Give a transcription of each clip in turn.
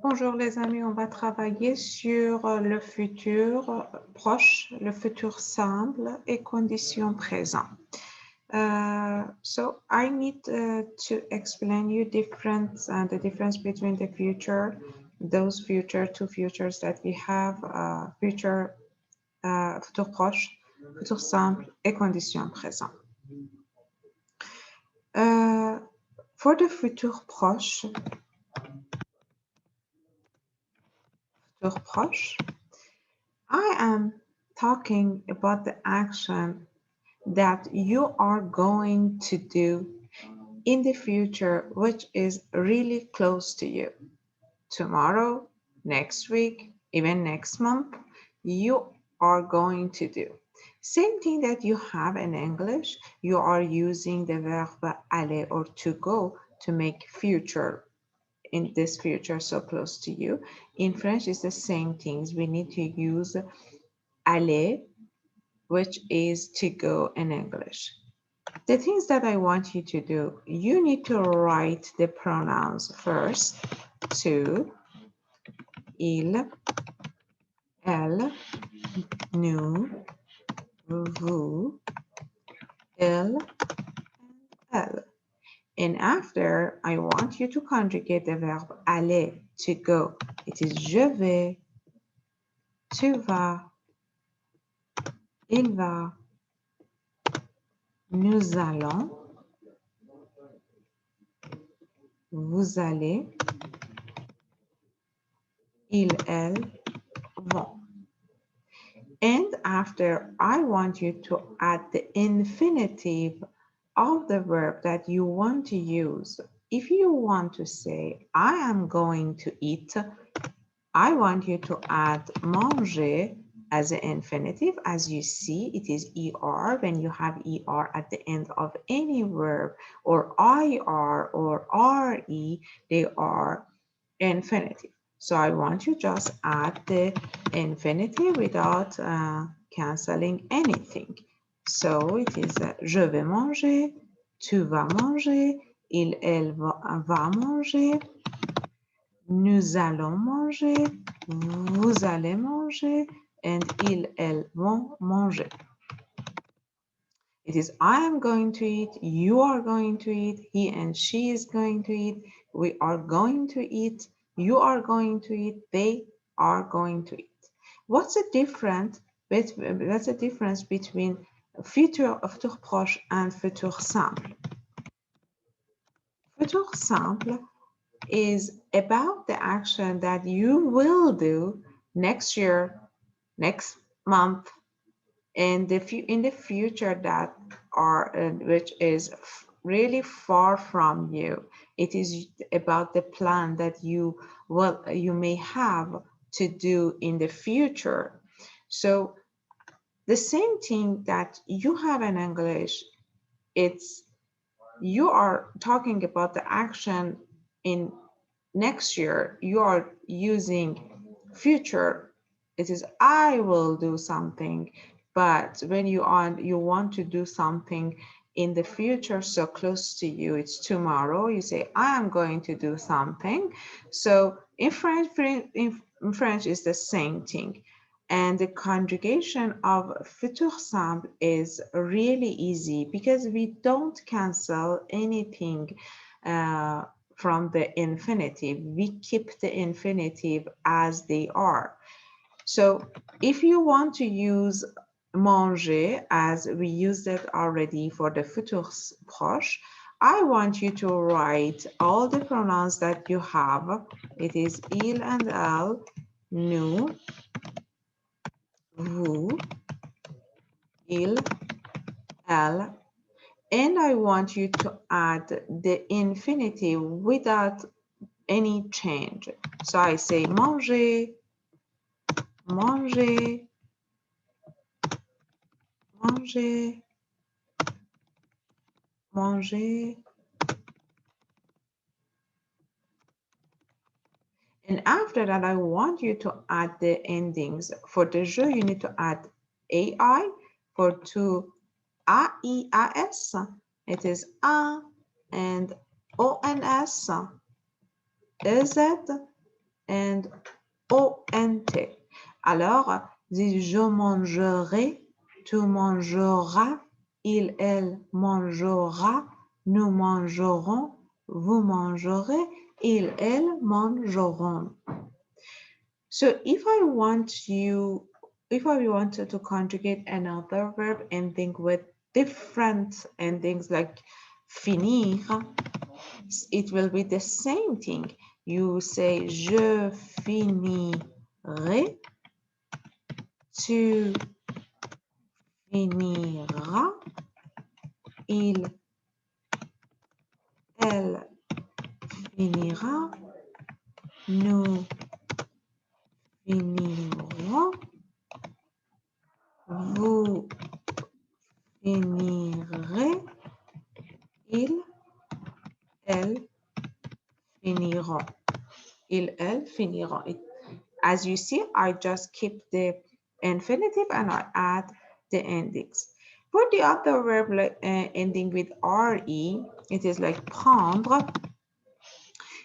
Bonjour les amis, on va travailler sur le futur proche, le futur simple et conditions présentes. So I need to explain you the difference between the future, those two futures that we have, futur proche, futur simple et conditions présentes. For the futur proche, I am talking about the action that you are going to do in the future, which is really close to you. Tomorrow, next week, even next month, you are going to do. Same thing that you have in English, you are using the verb aller or to go to make future in this future so close to you. In French, it's the same things. We need to use aller, which is to go in English. The things that I want you to do, you need to write the pronouns first. Tu, il, elle, nous, vous, il, and elle. And after, I want you to conjugate the verb aller, to go. It is je vais, tu vas, il va, nous allons, vous allez, ils, elles vont. And after, I want you to add the infinitive of the verb that you want to use. If you want to say, I am going to eat, I want you to add manger as an infinitive. As you see, it is ER. When you have ER at the end of any verb, or IR or RE, they are infinitive. So I want you just add the infinitive without canceling anything. So it is je vais manger, tu vas manger, il, elle va manger, nous allons manger, vous allez manger, and ils, elles vont manger. It is I am going to eat, you are going to eat, he and she is going to eat, we are going to eat, you are going to eat, they are going to eat. What's the difference between futur proche and futur simple? Futur simple is about the action that you will do next year, next month, and in the future that are which is really far from you. It is about the plan that you may have to do in the future. So the same thing that you have in English, it's you are talking about the action in next year. You are using future. It is I will do something. But when you want to do something in the future so close to you, it's tomorrow, you say, I am going to do something. So in French is the same thing. And the conjugation of futur simple is really easy because we don't cancel anything from the infinitive. We keep the infinitive as they are. So if you want to use manger, as we used it already for the futur proche, I want you to write all the pronouns that you have. It is il and elle, nous, vous, il, elle, and I want you to add the infinitive without any change. So I say manger, manger, manger, manger. And after that, I want you to add the endings. For the je, you need to add AI. For to AIAS, it is A and ONS. EZ and ONT. Alors, dis je mangerai, tu mangeras, il, elle mangera, nous mangerons, vous mangerez, ils, elles mangeront. So if I wanted to conjugate another verb ending with different endings like finir, it will be the same thing. You say je finirai, tu finiras, il, elle finira, nous finirons, vous finirez, ils, elles finiront. Ils, elles finiront. As you see, I just keep the infinitive and I add the endings. For the other verb ending with re, it is like prendre.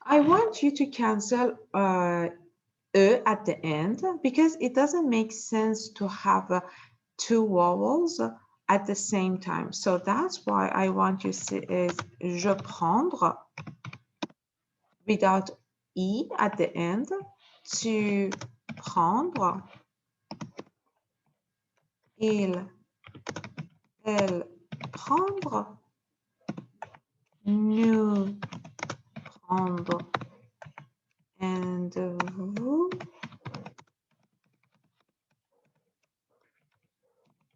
I want you to cancel e at the end because it doesn't make sense to have two vowels at the same time. So that's why I want you to say je prendre without e at the end. Tu prendre, il, elle prendre, nous prendre, and vous,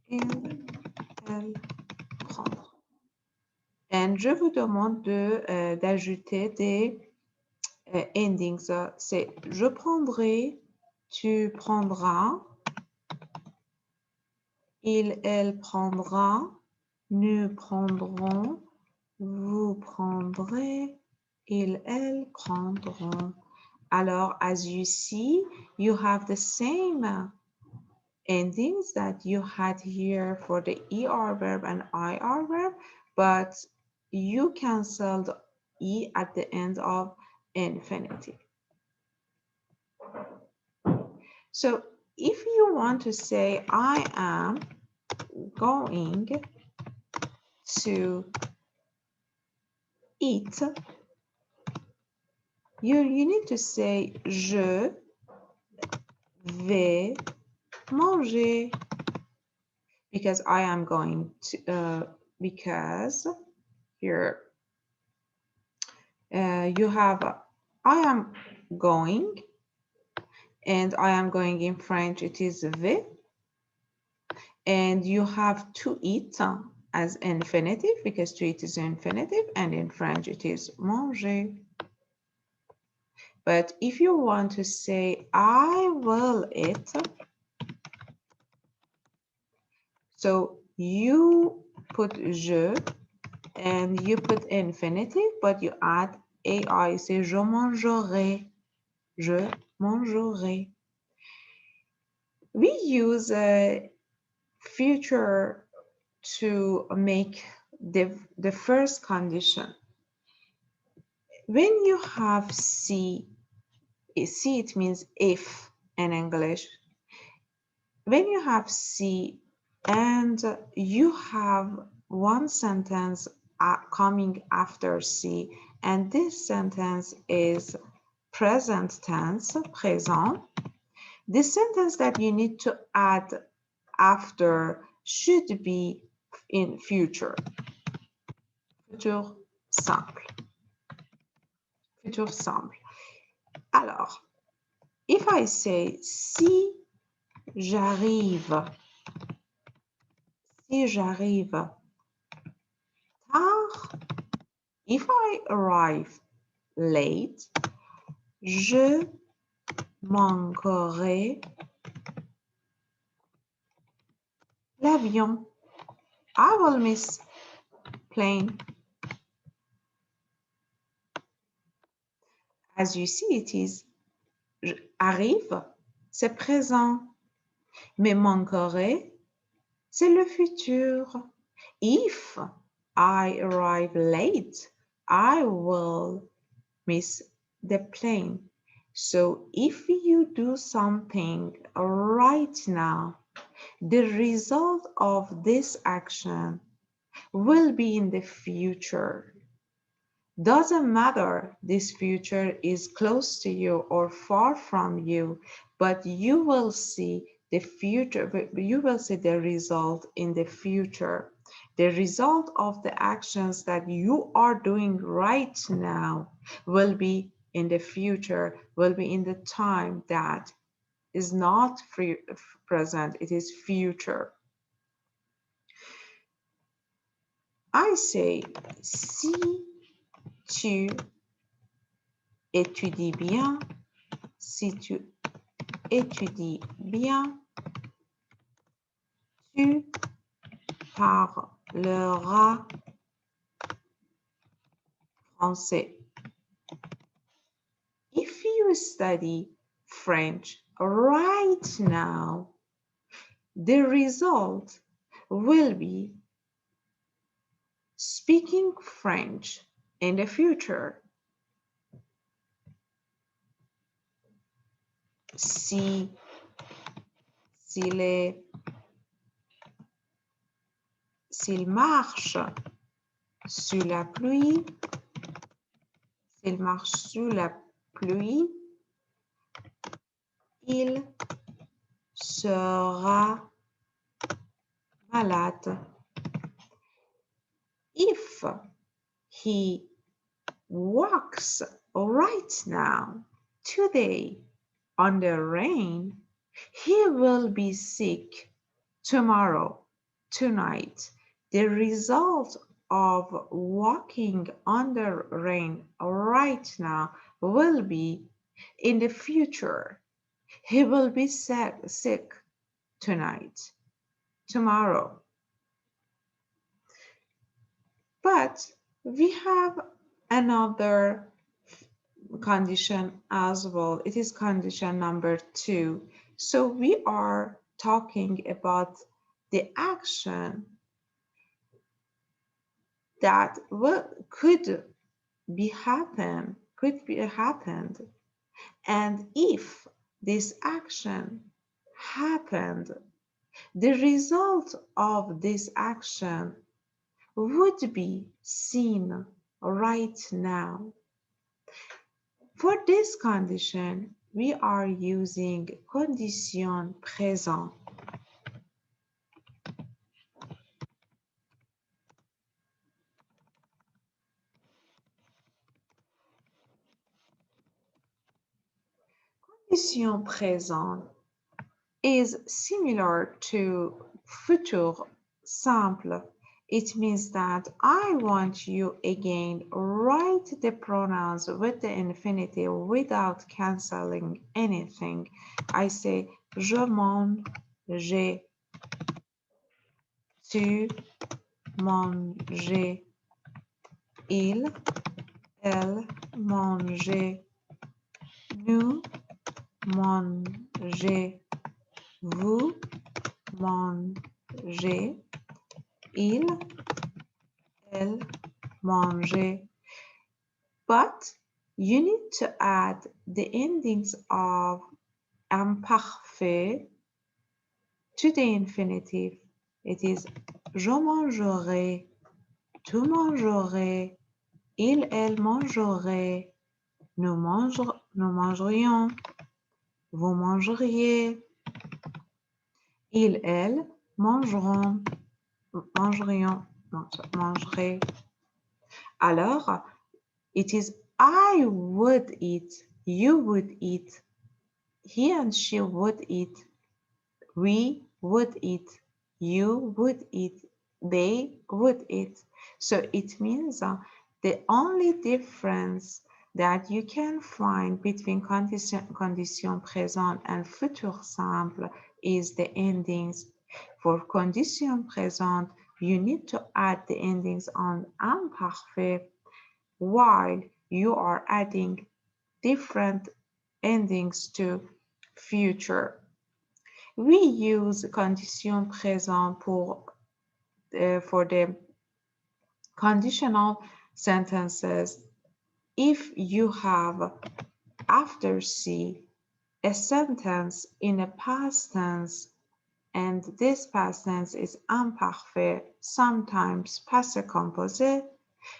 il, elle prendre. And je vous demande d'ajouter des endings. C'est je prendrai, tu prendras, il, elle prendra, nous prendrons, vous prendrez, ils, elles prendront. Alors, as you see, you have the same endings that you had here for the ER verb and IR verb, but you canceled E at the end of infinitive. So if you want to say, I am going to eat, you need to say, je vais manger, because I am going to, because here you have, I am going, and I am going in French, it is vais, and you have to eat as infinitive, because to eat is infinitive, and in French it is manger. But if you want to say, I will eat, so you put je, and you put infinitive, but you add ai, say je mangerai, je mangerai. We use a future to make the first condition. When you have see, it means if in English. When you have see and you have one sentence coming after see, and this sentence is present tense, présent, the sentence that you need to add after should be in future. Futur simple. Futur simple. Alors, if I say si j'arrive, tard, if I arrive late, je manquerai l'avion. I will miss plane. As you see, it is arrive, c'est présent. Mais manquerai, c'est le futur. If I arrive late, I will miss the plane. So if you do something right now, the result of this action will be in the future. Doesn't matter this future is close to you or far from you, but you will see the future, you will see the result in the future. The result of the actions that you are doing right now will be in the future, will be in the time that is not present, it is future. I say, si tu étudies bien, si tu étudies bien, tu parleras français. If you study French right now, the result will be speaking French in the future. Si, s'il marche sous la pluie, s'il marche sous la pluie, il sera malade. If he walks right now, today, on the rain, he will be sick tomorrow, tonight. The result of walking under rain right now will be in the future. He will be sick tonight, tomorrow. But we have another condition as well. It is condition number 2. So we are talking about the action that could be happened, and if this action happened, the result of this action would be seen right now. For this condition, we are using condition présent. Condition présent is similar to futur simple. It means that I want you again write the pronouns with the infinitive without canceling anything. I say je mange, tu manges, il, elle mangeait, nous mangeons, vous mangez, il, elle mangeait. But you need to add the endings of imparfait to the infinitive. It is je mangerai, tu mangerais, il, elle mangerait, nous mangerions, vous mangeriez, il, elle mangeront, mangeraient. Alors, it is I would eat, you would eat, he and she would eat, we would eat, you would eat, they would eat. So it means the only difference that you can find between condition présent and futur simple is the endings. For condition présent, you need to add the endings on imparfait, while you are adding different endings to future. We use condition présent for the conditional sentences if you have after see a sentence in a past tense, and this past tense is imparfait, sometimes passé composé,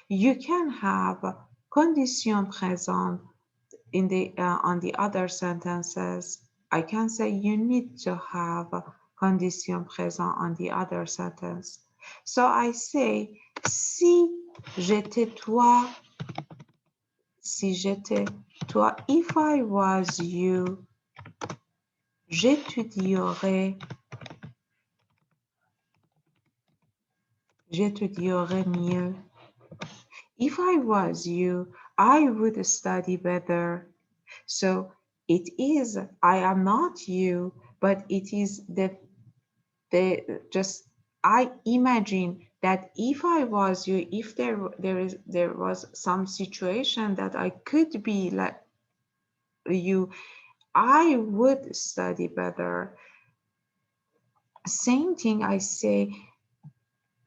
you can have condition présente in the on the other sentences. I can say you need to have condition présent on the other sentence. So I say si j'étais toi, si j'étais toi, if I was you, j'étudierais, j'étudierais mieux. If I was you, I would study better. So it is, I am not you, but it is the just I imagine that if I was you, if there was some situation that I could be like you, I would study better. Same thing I say,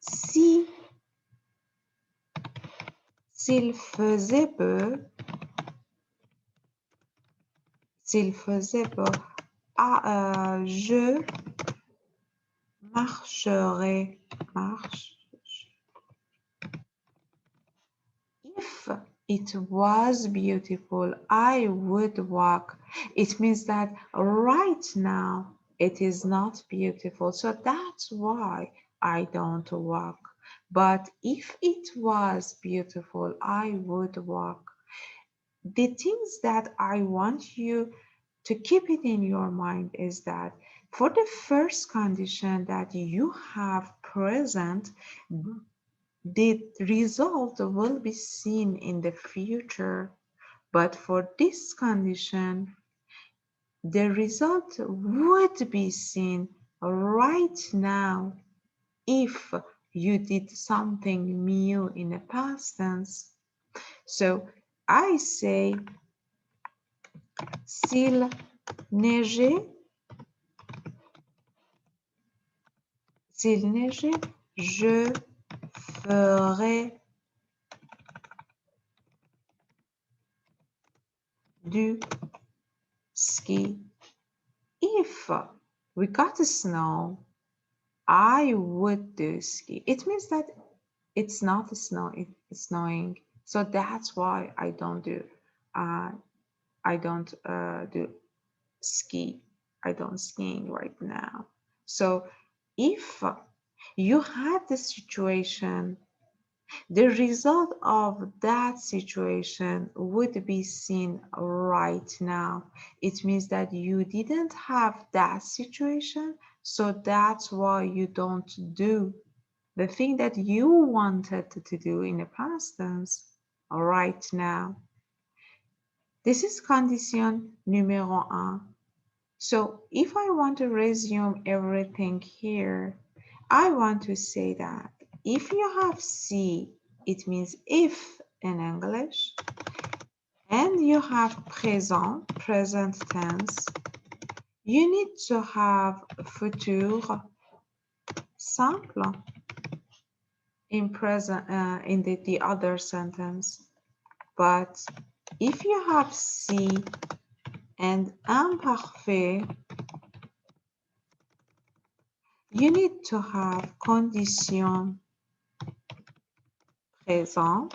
si s'il faisait beau, s'il faisait beau, je marcherais, marche. If it was beautiful, I would walk. It means that right now it is not beautiful. So that's why I don't walk. But if it was beautiful, I would walk. The things that I want you to keep it in your mind is that for the first condition that you have present, the result will be seen in the future, but for this condition, the result would be seen right now if you did something new in the past tense. So I say, s'il neigeait, s'il neigeait, je ferais du ski. If we got snow, I would do ski. It means that it's not snow, it's snowing. So that's why uh, I don't do ski. I don't skiing right now. So if you had the situation, the result of that situation would be seen right now. It means that you didn't have that situation, so that's why you don't do the thing that you wanted to do in the past tense right now. This is condition numéro un. So if I want to resume everything here, I want to say that if you have C, it means if in English, and you have présent, present tense, you need to have futur simple in present in the other sentence. But if you have C and imparfait, you need to have condition présent,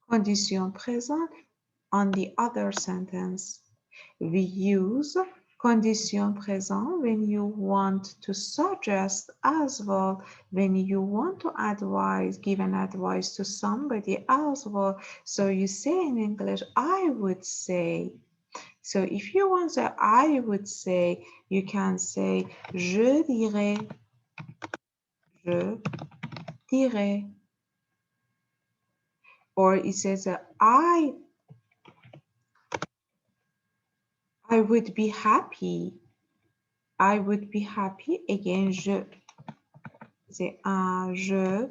condition présent on the other sentence. We use condition présent when you want to suggest as well, when you want to advise, give an advice to somebody as well. So you say in English, I would say. So if you want to say, I would say, you can say, je dirais, je dirais. Or it says, I would be happy. I would be happy. Again, c'est un je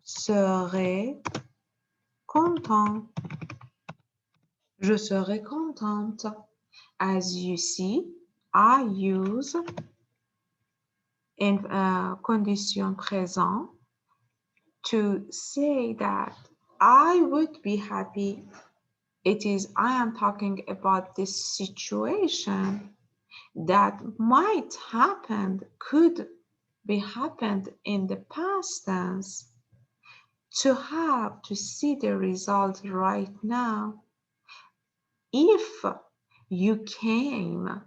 serais content. Je serais contente. As you see, I use in condition présent to say that I would be happy. It is, I am talking about this situation that might happen, could be happened in the past tense. To have to see the result right now. If you came,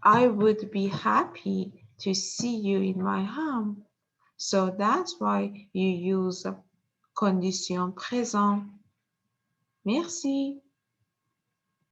I would be happy to see you in my home. So that's why you use condition présent. Merci.